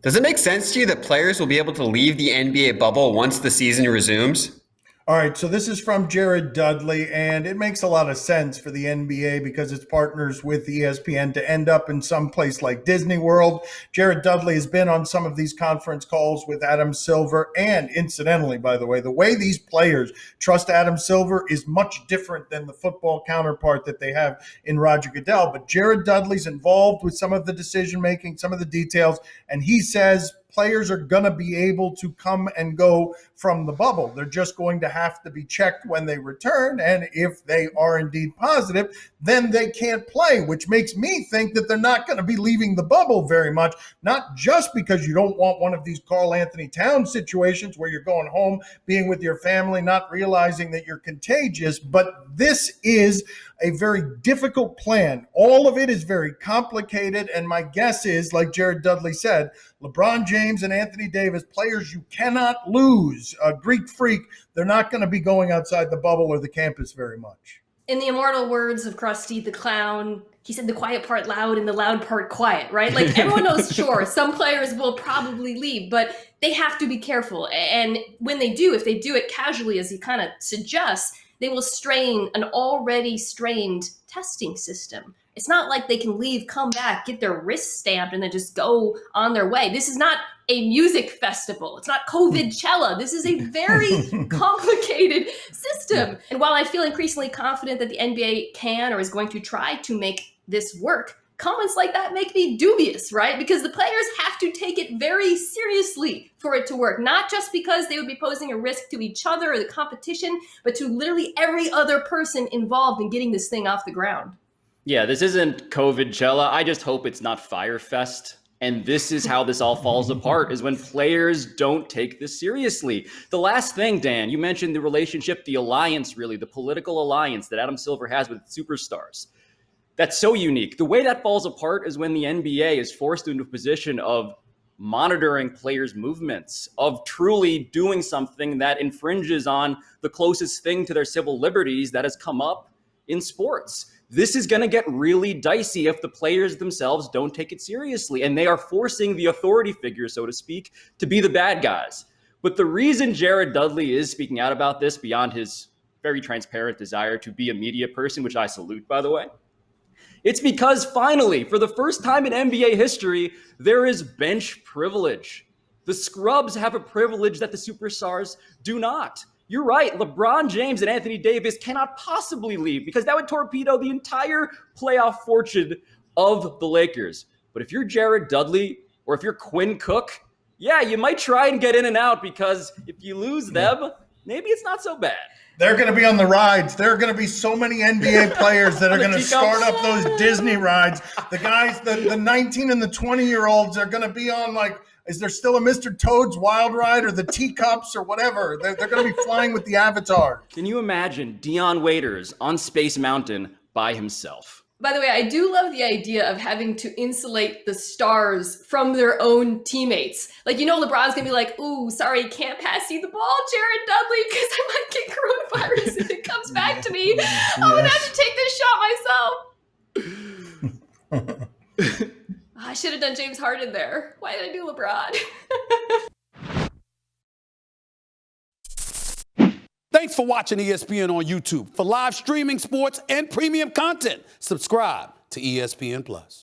Does it make sense to you that players will be able to leave the NBA bubble once the season resumes? All right, so this is from Jared Dudley, and it makes a lot of sense for the NBA because it's partners with ESPN to end up in some place like Disney World. Jared Dudley has been on some of these conference calls with Adam Silver, and incidentally, by the way these players trust Adam Silver is much different than the football counterpart that they have in Roger Goodell. But Jared Dudley's involved with some of the decision making, some of the details, and he says players are going to be able to come and go from the bubble. They're just going to have to be checked when they return. And if they are indeed positive, then they can't play, which makes me think that they're not going to be leaving the bubble very much, not just because you don't want one of these Karl Anthony Towns situations where you're going home, being with your family, not realizing that you're contagious, but this is a very difficult plan. All of it is very complicated. And my guess is, like Jared Dudley said, LeBron James and Anthony Davis, players you cannot lose. A Greek freak, they're not going to be going outside the bubble or the campus very much. In the immortal words of Krusty the Clown, he said the quiet part loud and the loud part quiet, right? Like everyone knows, sure, some players will probably leave, but they have to be careful. And when they do, if they do it casually, as he kind of suggests, they will strain an already strained testing system. It's not like they can leave, come back, get their wrist stamped, and then just go on their way. This is not a music festival. It's not Coachella. This is a very complicated system. And while I feel increasingly confident that the NBA can or is going to try to make this work, comments like that make me dubious, right? Because the players have to take it very seriously for it to work, not just because they would be posing a risk to each other or the competition, but to literally every other person involved in getting this thing off the ground. Yeah, this isn't COVIDchella. I just hope it's not Firefest. And this is how this all falls apart, is when players don't take this seriously. The last thing, Dan, you mentioned the relationship, the alliance, really, the political alliance that Adam Silver has with superstars. That's so unique. The way that falls apart is when the NBA is forced into a position of monitoring players' movements, of truly doing something that infringes on the closest thing to their civil liberties that has come up in sports. This is going to get really dicey if the players themselves don't take it seriously, and they are forcing the authority figures, so to speak, to be the bad guys. But the reason Jared Dudley is speaking out about this, beyond his very transparent desire to be a media person, which I salute, by the way, it's because finally, for the first time in NBA history, there is bench privilege. The scrubs have a privilege that the superstars do not. You're right, LeBron James and Anthony Davis cannot possibly leave because that would torpedo the entire playoff fortune of the Lakers. But if you're Jared Dudley or if you're Quinn Cook, yeah, you might try and get in and out because if you lose them, maybe it's not so bad. They're going to be on the rides. There are going to be so many NBA players that are going to start up those Disney rides. The guys, the 19 and the 20-year-olds are going to be on, like, is there still a Mr. Toad's Wild Ride or the teacups or whatever? They're going to be flying with the Avatar. Can you imagine Dion Waiters on Space Mountain by himself? By the way, I do love the idea of having to insulate the stars from their own teammates. Like, you know, LeBron's going to be like, ooh, sorry, can't pass you the ball, Jared Dudley, because I might get coronavirus if it comes back to me. I'm going to have to take this shot myself. I should have done James Harden there. Why did I do LeBron? Thanks for watching ESPN on YouTube. For live streaming sports and premium content, subscribe to ESPN+.